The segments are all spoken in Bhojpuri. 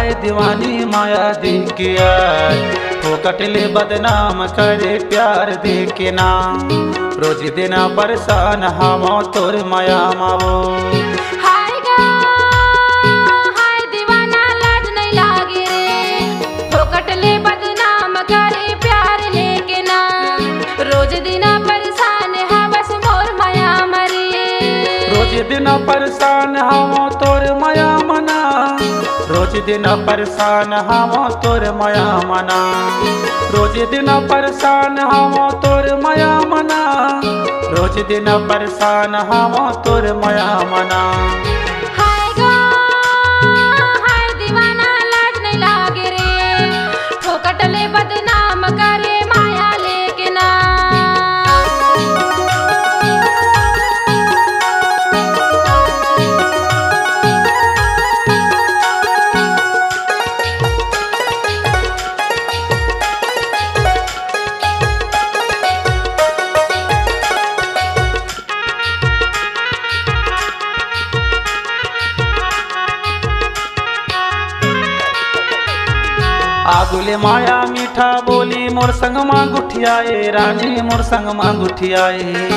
हाय दीवानी माया दिखिया फोकटले बदनाम करे प्यार देखे ना रोज देना परेशान हम तोर माया मावो। हाय गा हाय दीवाना लाज नहीं लागे रे फोकटले बदनाम करे प्यार लेके ना रोज दिना परेशान है बस मोर माया मरे। रोज दिन परेशान हम तोर माया मना रोज दिन परेशान हम तोर माया मना रोज दिन परेशान हम तोर माया मना रोज दिन परेशान हम तोर माया मना। हाय गा हाय दीवाना लाज नहीं लागे रे फोकटले बदनाम करे माया लेके ना। आगुले माया मीठा बोली मोर संग माँ गुठियाए रानी मोर संग माँ गुठियाए।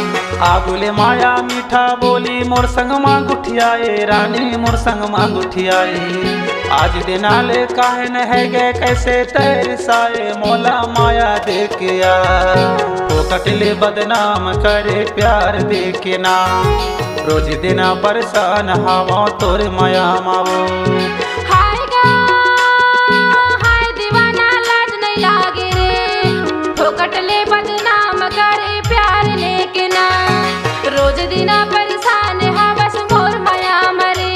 आगुले माया मीठा बोली मोर संग माँ गुठियाए रानी मोर संग माँ गुठियाए। आज दिनाले काहे न है गे कैसे तरसाए मोला माया देखिया फोकटले बदनाम करे प्यार देखे ना रोज दिना परेशान हवा तोर माया मावो। हाय गा हाय दीवाना लाज नहीं लागे रे फोकटले बदनाम करे प्यार लेके ना रोज दिना परेशान है बस मोर माया मरे।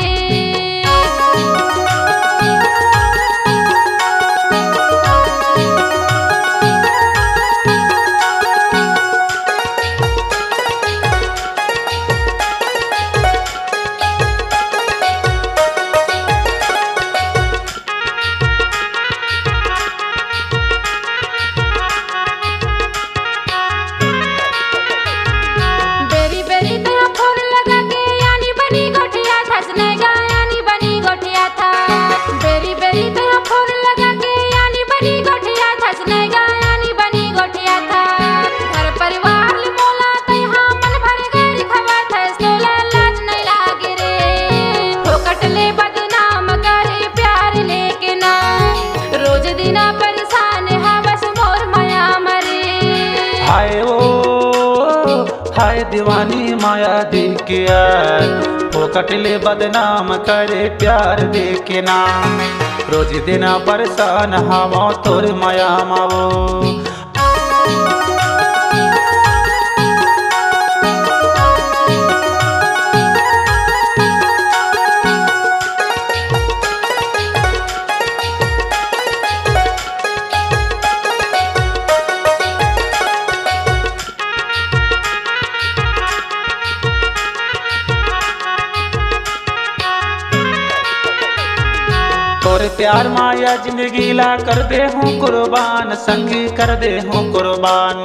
बेरी बेरी तेरा फोन लगा के यानी बनी गोठिया था स्नेगा यानी बनी गोठिया था। बेरी बेरी तेरा फोन लगा के यानी बनी गोठिया था स्नेगा यानी बनी गोठिया था। घर परिवार ले मोला तैहा मन भर गई खवा था सोला लाज नहीं लागे रे फोकटले बदनाम करे प्यार लेके ना रोज दिना परेशान है बस मोर माया मरे। हाय ओ हाय दीवानी माया दिखिया फोकटले बदनाम करे प्यार देखे ना रोज दिन परेशान हवा तोर माया मावो। तोर प्यार माया जिंदगी ला कर दे हूँ कुर्बान संगी कर दे हूँ कुर्बान।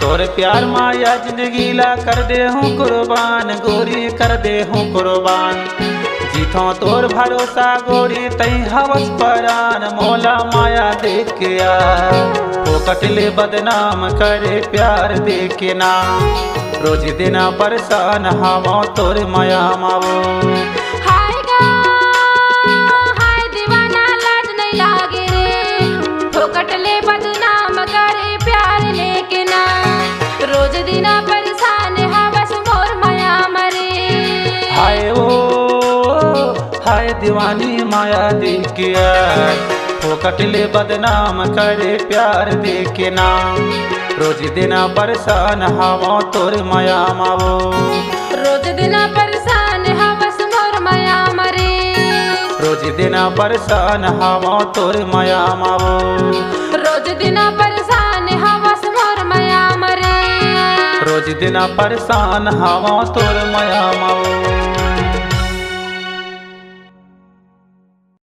तोर प्यार माया जिंदगी ला कर दे हूँ कुर्बान गोरी कर दे हूँ कुर्बान। जीथो तोर भरोसा गोरी तई हवस परान मोला माया देखिया फोकटले बदनाम करे प्यार देखे ना रोज दिना परेशान हवा तोर माया मावो। हाय गा हाय दीवाना लाज नहीं लागे रे फोकटले बदनाम करे प्यार लेके ना रोज दिना परेशान है बस मोर माया मरे। हाय ओ हाय दीवानी माया दिखिया फोकटले बदनाम करे प्यार देखे ना रोज दिना परेशान हवा तोर माया मावो। रोज दिना परेशान है बस मोर माया मरे। रोज दिना परेशान हवा तोर माया मावो। रोज दिना परेशान है बस मोर माया मरे। रोज दिना परेशान हवा तोर माया मावो।